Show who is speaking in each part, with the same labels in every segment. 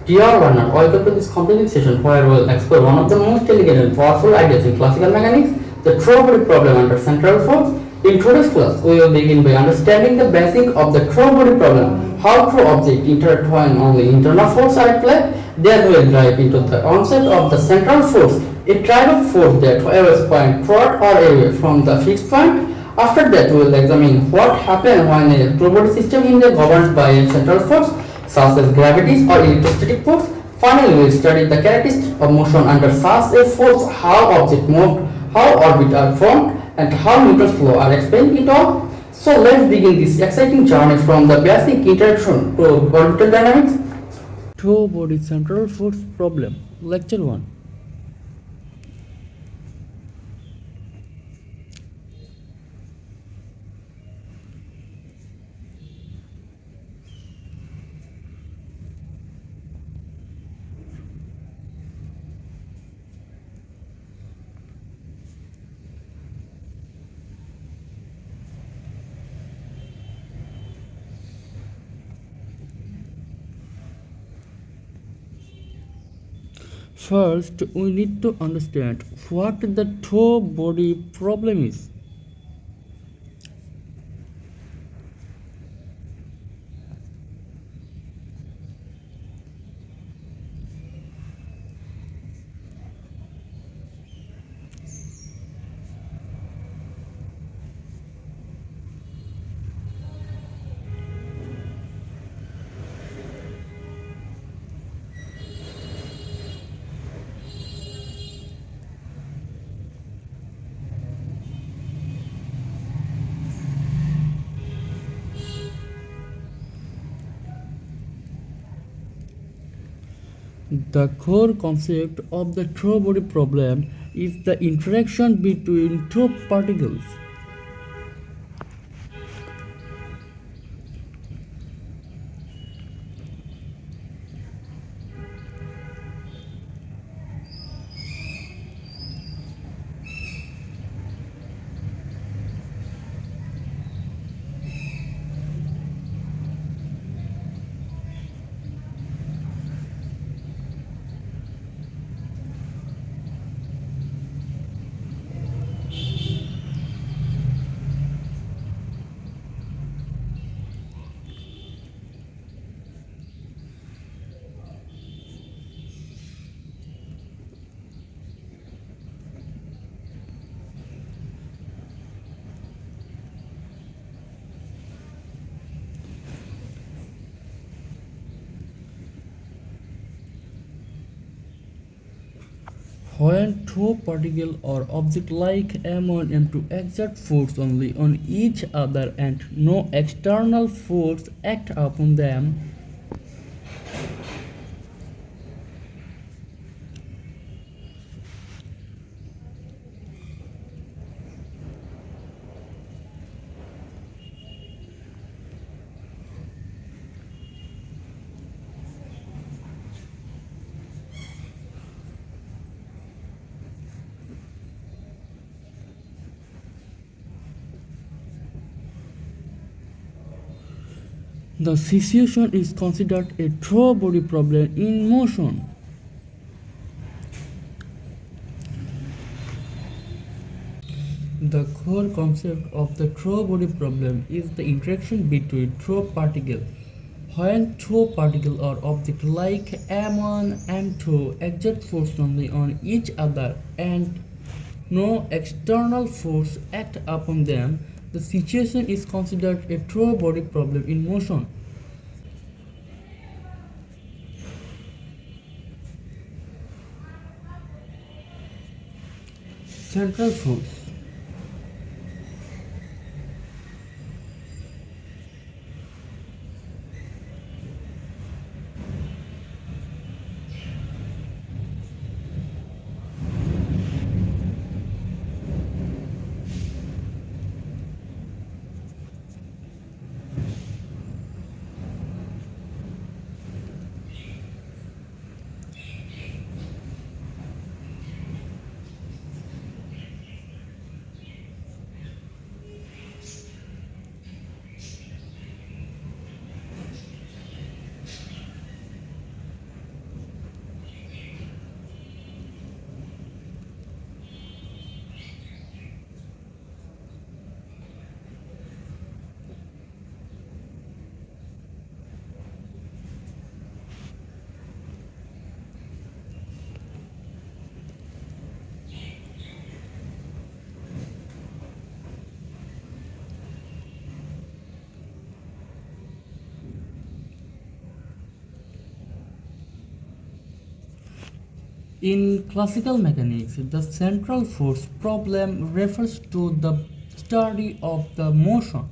Speaker 1: Dear learner, welcome to this completing session where we will explore one of the most elegant and powerful ideas in classical mechanics, the throw-body problem under central force. In today's class, we will begin by understanding the basic of the throw-body problem, how throw objects interact when only internal force are at play. Then we will dive into the concept of the central force, a type of force that always point toward or away from the fixed point. After that, we will examine what happens when a throw-body system is governed by a central force such as gravity or electrostatic force. Finally, we will study the characteristics of motion under such a force, how objects move, how orbits are formed, and how Newton's laws are explained it all. So let's begin this exciting journey from the basic interaction to orbital dynamics. Throw body central force problem, lecture 1. First, we need to understand what the throw body problem is. The core concept of the throw body problem is the interaction between two particles. When two particles or objects like M1 and M2 exert force only on each other and no external force act upon them, the situation is considered a throw body problem in motion. The core concept of the throw body problem is the interaction between throw particles. When two particles or objects like M1 and M2 exert force only on each other and no external force act upon them, the situation is considered a throw body problem in motion. Central force. In classical mechanics, the central force problem refers to the study of the motion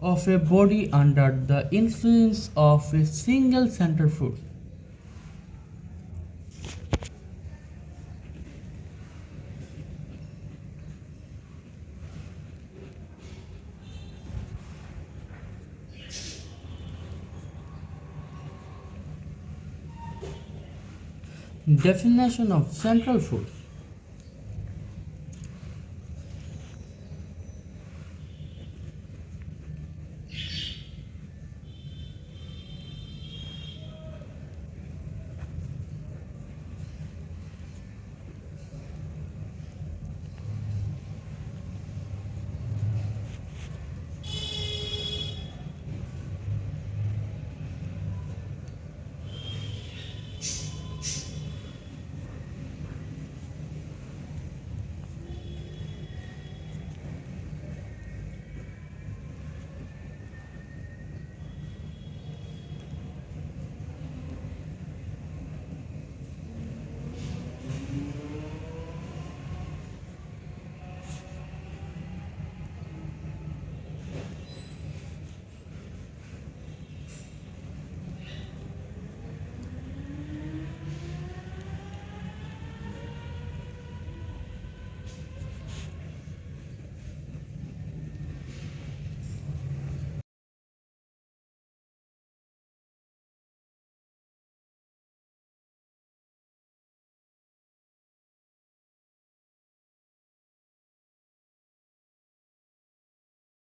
Speaker 1: of a body under the influence of a single center force. Definition of central force.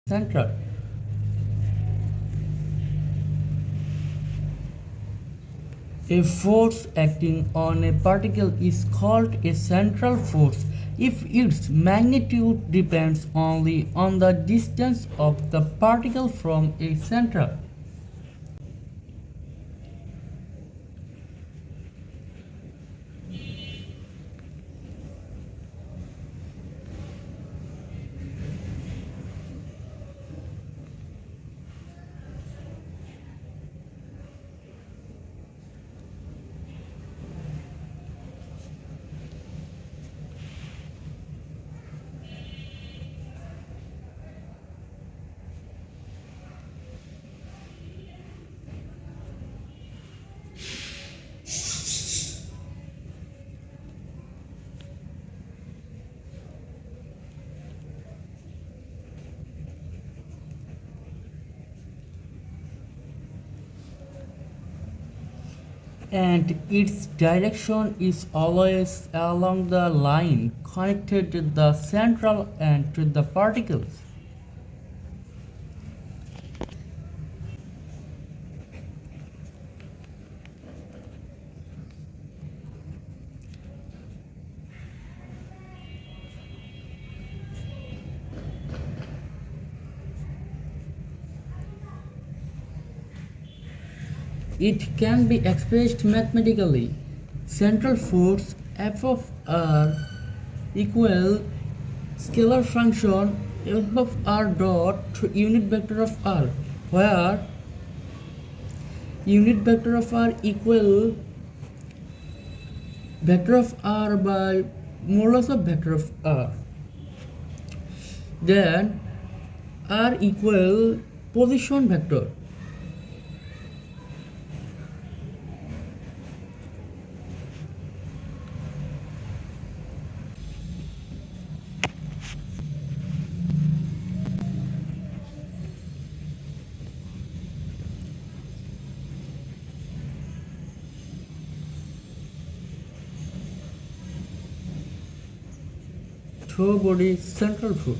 Speaker 1: Central. A force acting on a particle is called a central force if its magnitude depends only on the distance of the particle from a center. And its direction is always along the line connected to the central and to the particles. It can be expressed mathematically. Central force F of r equal scalar function F of r dot to unit vector of r, where unit vector of r equal vector of r by modulus of vector of r. Then r equal position vector. Two body central force.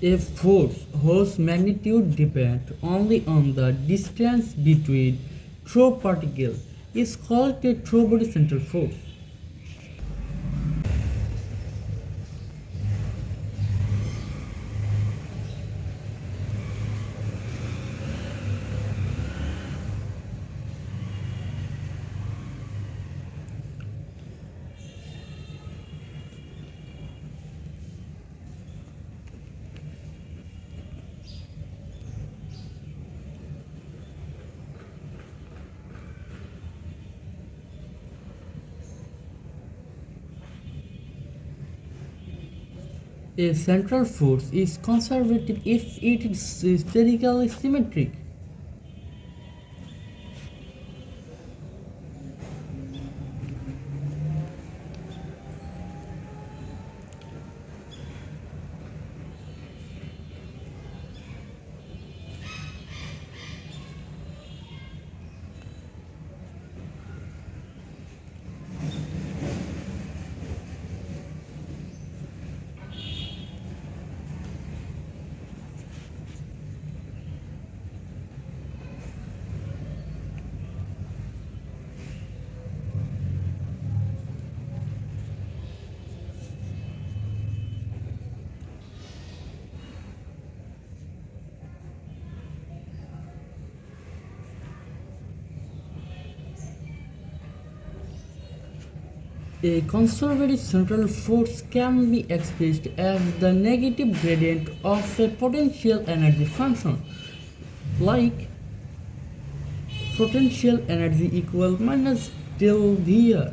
Speaker 1: A force whose magnitude depends only on the distance between throw particles is called a throw body central force. A central force is conservative if it is sterically symmetric. A conservative central force can be expressed as the negative gradient of a potential energy function, like potential energy equal minus del V R.